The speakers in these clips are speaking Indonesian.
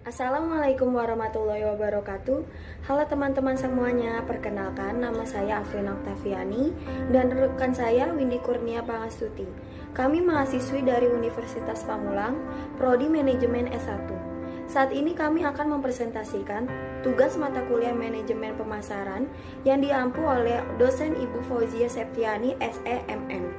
Assalamualaikum warahmatullahi wabarakatuh. Halo teman-teman semuanya, perkenalkan nama saya Afrin Oktaviani dan rekan saya Windy Kurnia Pangastuti. Kami mahasiswi dari Universitas Pamulang, Prodi Manajemen S1. Saat ini kami akan mempresentasikan tugas mata kuliah Manajemen Pemasaran yang diampu oleh dosen Ibu Fauzia Septiani SEMN.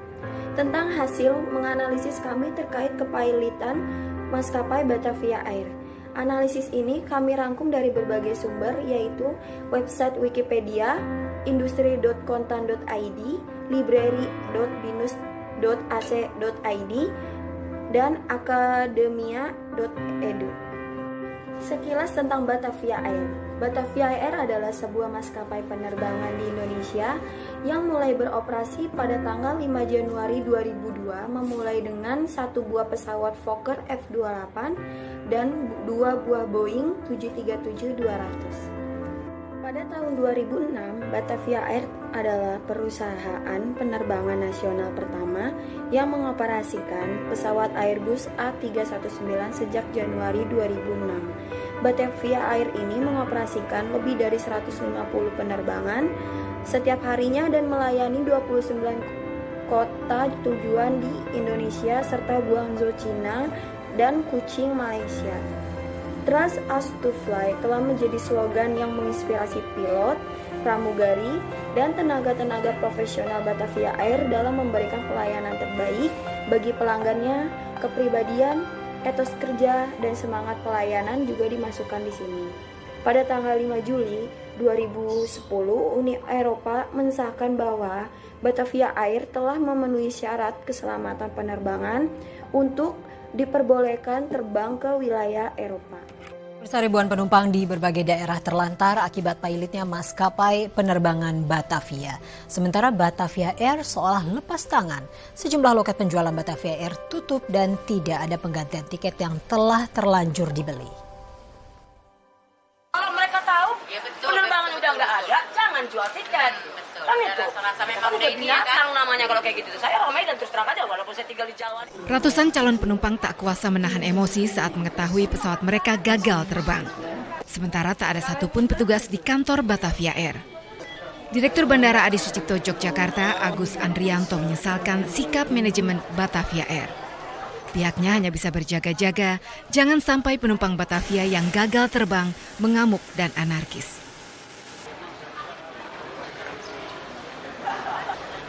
Tentang hasil menganalisis kami terkait kepailitan maskapai Batavia Air. Analisis ini kami rangkum dari berbagai sumber, yaitu website Wikipedia, industri.kontan.id, library.binus.ac.id, dan akademia.edu. Sekilas tentang Batavia Air. Batavia Air adalah sebuah maskapai penerbangan di Indonesia yang mulai beroperasi pada tanggal 5 Januari 2002 memulai dengan satu buah pesawat Fokker F-28 dan dua buah Boeing 737-200. Pada tahun 2006, Batavia Air adalah perusahaan penerbangan nasional pertama yang mengoperasikan pesawat Airbus A319 sejak Januari 2006. Batavia Air ini mengoperasikan lebih dari 150 penerbangan setiap harinya dan melayani 29 kota tujuan di Indonesia serta Guangzhou, Cina, dan Kuching, Malaysia. Trust Us to Fly telah menjadi slogan yang menginspirasi pilot, pramugari, dan tenaga-tenaga profesional Batavia Air dalam memberikan pelayanan terbaik bagi pelanggannya. Kepribadian, etos kerja, dan semangat pelayanan juga dimasukkan di sini. Pada tanggal 5 Juli 2010, Uni Eropa mensahkan bahwa Batavia Air telah memenuhi syarat keselamatan penerbangan untuk diperbolehkan terbang ke wilayah Eropa. Ribuan penumpang di berbagai daerah terlantar akibat pailitnya maskapai penerbangan Batavia. Sementara Batavia Air seolah lepas tangan. Sejumlah loket penjualan Batavia Air tutup dan tidak ada penggantian tiket yang telah terlanjur dibeli. Kalau mereka tahu penerbangan udah nggak ada, jangan jual tiket. Kan itu, memang udah binatang namanya kalau kayak gitu. Saya ramai dan terus terang aja walaupun saya tinggal di Jawa. Ratusan calon penumpang tak kuasa menahan emosi saat mengetahui pesawat mereka gagal terbang. Sementara tak ada satupun petugas di kantor Batavia Air. Direktur Bandara Adi Sucipto Yogyakarta, Agus Andrianto menyesalkan sikap manajemen Batavia Air. Pihaknya hanya bisa berjaga-jaga, jangan sampai penumpang Batavia yang gagal terbang mengamuk dan anarkis.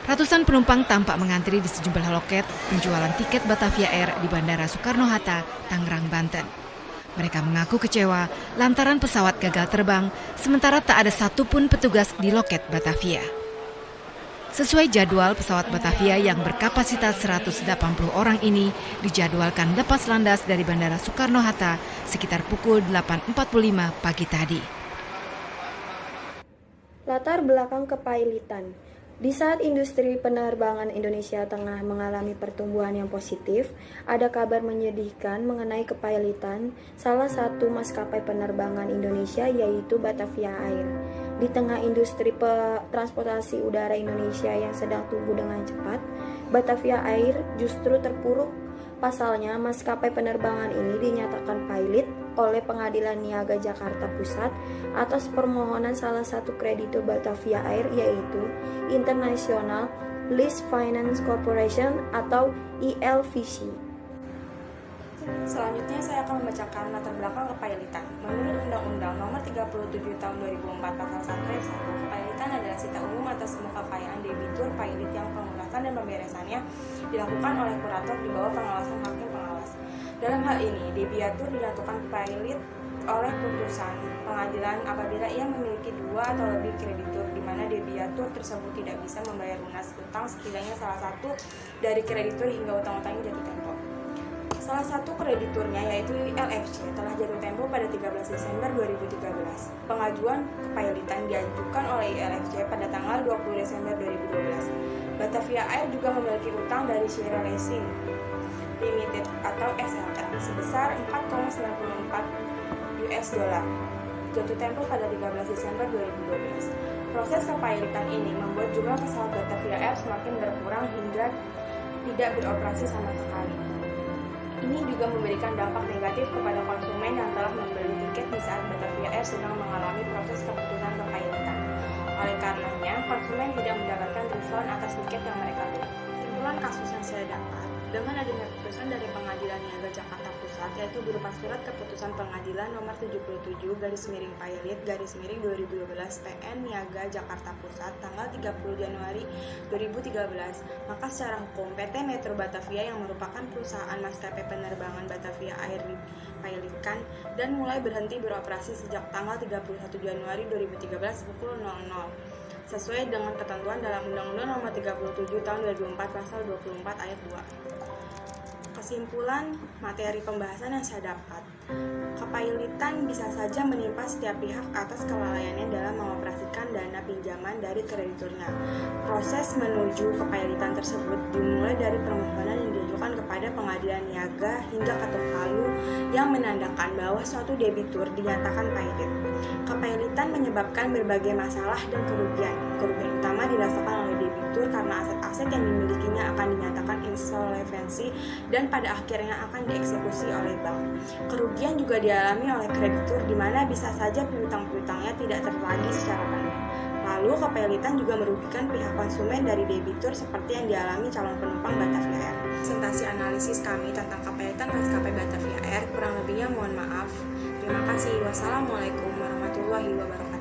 Ratusan penumpang tampak mengantri di sejumlah loket penjualan tiket Batavia Air di Bandara Soekarno-Hatta, Tangerang, Banten. Mereka mengaku kecewa lantaran pesawat gagal terbang, sementara tak ada satupun petugas di loket Batavia. Sesuai jadwal, pesawat Batavia yang berkapasitas 180 orang ini dijadwalkan lepas landas dari Bandara Soekarno-Hatta sekitar pukul 8.45 pagi tadi. Latar belakang kepailitan. Di saat industri penerbangan Indonesia tengah mengalami pertumbuhan yang positif, ada kabar menyedihkan mengenai kepailitan salah satu maskapai penerbangan Indonesia, yaitu Batavia Air. Di tengah industri transportasi udara Indonesia yang sedang tumbuh dengan cepat, Batavia Air justru terpuruk. Pasalnya, maskapai penerbangan ini dinyatakan pailit oleh Pengadilan Niaga Jakarta Pusat atas permohonan salah satu kreditur Batavia Air, yaitu International Lease Finance Corporation atau ILVC. Selanjutnya saya akan membacakan latar belakang kepailitan. Menurut Undang-Undang Nomor 37 Tahun 2004 Pasal 1 Ayat 1, kepailitan adalah sita umum atas semua kekayaan debitur pailit yang pengurusan dan pemberesannya dilakukan oleh kurator di bawah pengawasan hakim pengawas. Dalam hal ini, debitur dinyatakan pailit oleh putusan pengadilan apabila ia memiliki dua atau lebih kreditur di mana debitur tersebut tidak bisa membayar lunas utang setidaknya salah satu dari kreditur hingga utang-utangnya jatuh tempo. Salah satu krediturnya yaitu ILFC telah jatuh tempo pada 13 Desember 2013. Pengajuan kepailitan diajukan oleh ILFC pada tanggal 20 Desember 2012. Batavia Air juga memiliki utang dari Sierra Racing Limited atau SLL sebesar 4,94 US dollar. Jatuh tempo pada 13 Desember 2012. Proses kepailitan ini membuat jumlah pesawat Batavia Air semakin berkurang hingga tidak beroperasi sama sekali. Ini juga memberikan dampak negatif kepada konsumen yang telah membeli proses keputusan kepailitan. Oleh karenanya, konsumen tidak mendapatkan refund atas tiket yang mereka beli. Kesimpulan kasus yang saya dapat, dengan adanya putusan dari Pengadilan Niaga Jakarta Pusat, yaitu berupa surat keputusan Pengadilan nomor 77/Pailit/2012 PN Niaga Jakarta Pusat tanggal 30 Januari 2013, maka secara hukum PT Metro Batavia yang merupakan perusahaan maskapai penerbangan Batavia Air dipailitkan dan mulai berhenti beroperasi sejak tanggal 31 Januari 2013 pukul 00 sesuai dengan ketentuan dalam Undang-Undang Nomor 37 Tahun 2004 Pasal 24 Ayat 2. Kesimpulan materi pembahasan yang saya dapat, kepailitan bisa saja menimpa setiap pihak atas kelalaiannya dalam mengoperasikan dana pinjaman dari krediturnya. Proses menuju kepailitan tersebut dimulai dari permohonan yang diajukan kepada Pengadilan Niaga hingga ketok palu yang menandakan bahwa suatu debitur dinyatakan pailit. Kepailitan menyebabkan berbagai masalah dan kerugian. Kerugian utama dirasakan oleh debitur karena aset-aset yang dimilikinya akan dinyatakan insolvensi dan pada akhirnya akan dieksekusi oleh bank. Kerugian juga dialami oleh kreditur di mana bisa saja piutang-piutangnya tidak tertagih secara penuh. Lalu kepailitan juga merugikan pihak konsumen dari debitur seperti yang dialami calon penumpang Batavia Air. Presentasi analisis kami tentang kepailitan maskapai Batavia Air kurang lebihnya mohon maaf. Terima kasih. Wassalamualaikum warahmatullahi wabarakatuh.